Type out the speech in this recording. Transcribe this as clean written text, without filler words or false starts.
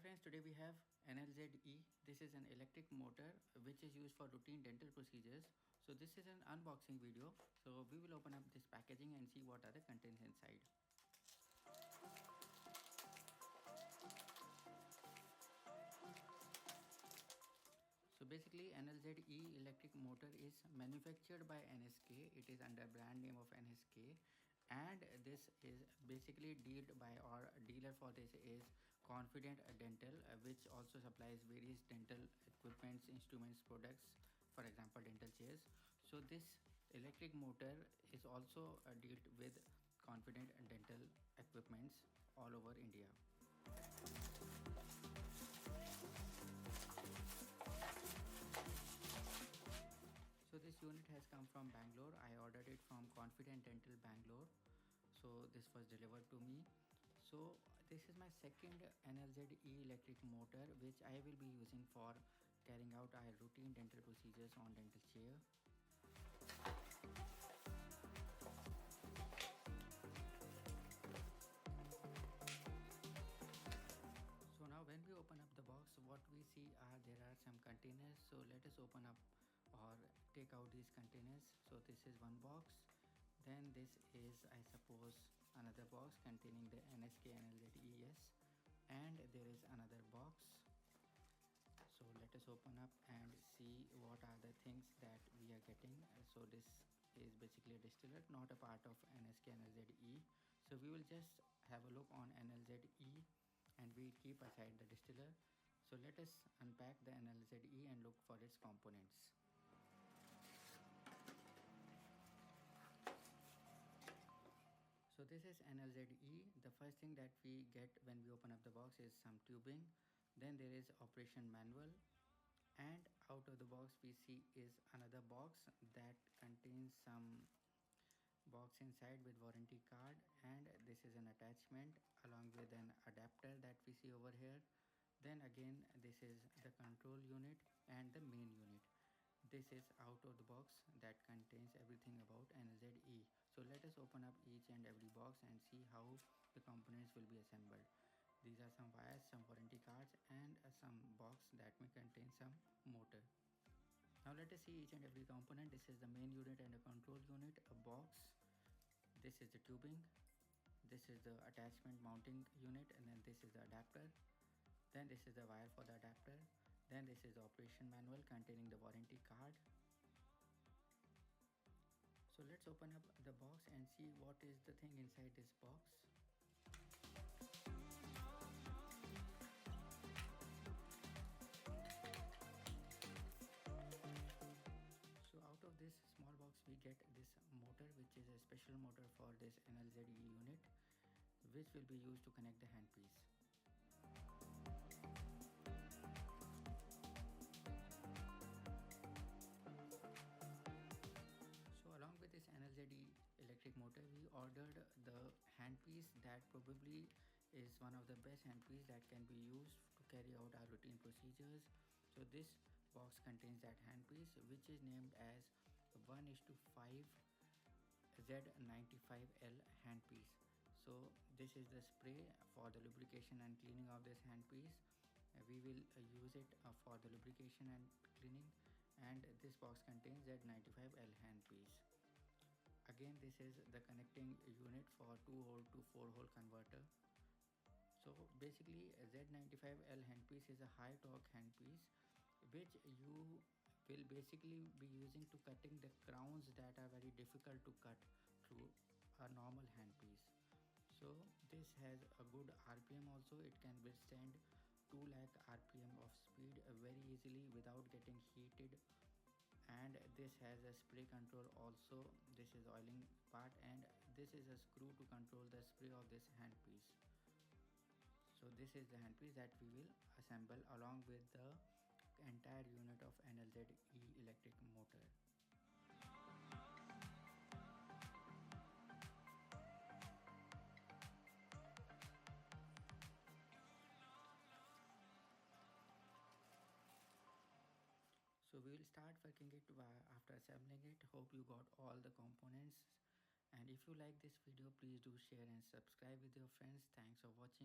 Hi friends, today we have NLZE. This is an electric motor which is used for routine dental procedures. So this is an unboxing video. So we will open up this packaging and see what are the contents inside. So basically NLZE electric motor is manufactured by NSK. It is under brand name of NSK, and this is basically dealt by, or dealer for this is Confident Dental, which also supplies various dental equipments, instruments, products, for example dental chairs. So this electric motor is also dealt with Confident Dental equipments all over India. So this unit has come from Bangalore. I ordered it from Confident Dental Bangalore. So this was delivered to me. So this is my second NLZE electric motor which I will be using for carrying out our routine dental procedures on dental chair. So now when we open up the box, what we see are there are some containers. So let us open up or take out these containers. So this is one box, then this is, I suppose, another box containing the NSK NLZES, and there is another box. So let us open up and see what are the things that we are getting. So this is basically a distiller, not a part of NSK NLZE. So we will just have a look on NLZE and we keep aside the distiller. So let us unpack the NLZE and look for its components. So this is NLZE. The first thing that we get when we open up the box is some tubing. Then there is operation manual, and out of the box we see is another box that contains some box inside with warranty card, and this is an attachment along with an adapter that we see over here. Then again this is the control unit and the main unit. This is out of the box that contains everything about NLZE. So let us open up each and every box and see how the components will be assembled. These are some wires, some warranty cards, and some box that may contain some motor. Now let us see each and every component. This is the main unit and a control unit, a box. This is the tubing. This is the attachment mounting unit, and then this is the adapter. Then this is the wire for the adapter. Then this is the operation manual containing the warranty card. So let's open up the box and see what is the thing inside this box. So out of this small box we get this motor, which is a special motor for this NLZE unit, which will be used to connect the handpiece. Along with this NLZE electric motor, we ordered the handpiece that probably is one of the best handpiece that can be used to carry out our routine procedures. So this box contains that handpiece, which is named as 1:5 Z95L handpiece. So this is the spray for the lubrication and cleaning of this handpiece. We will use it for the lubrication and cleaning, and this box contains Z95L handpiece. Again, this is the connecting unit for 2-hole to 4-hole converter. So basically a Z95L handpiece is a high torque handpiece which you will basically be using to cutting the crowns that are very difficult to cut through a normal handpiece. So this has a good RPM also. It can withstand 2 lakh RPM of speed very easily without getting heated, and this has a spray control also. This is oiling part, and this is a screw to control the spray of this handpiece. So this is the handpiece that we will assemble along with the entire unit of NLZE electric motor. So we will start working it after assembling it. Hope you got all the components, and if you like this video, please do share and subscribe with your friends. Thanks for watching.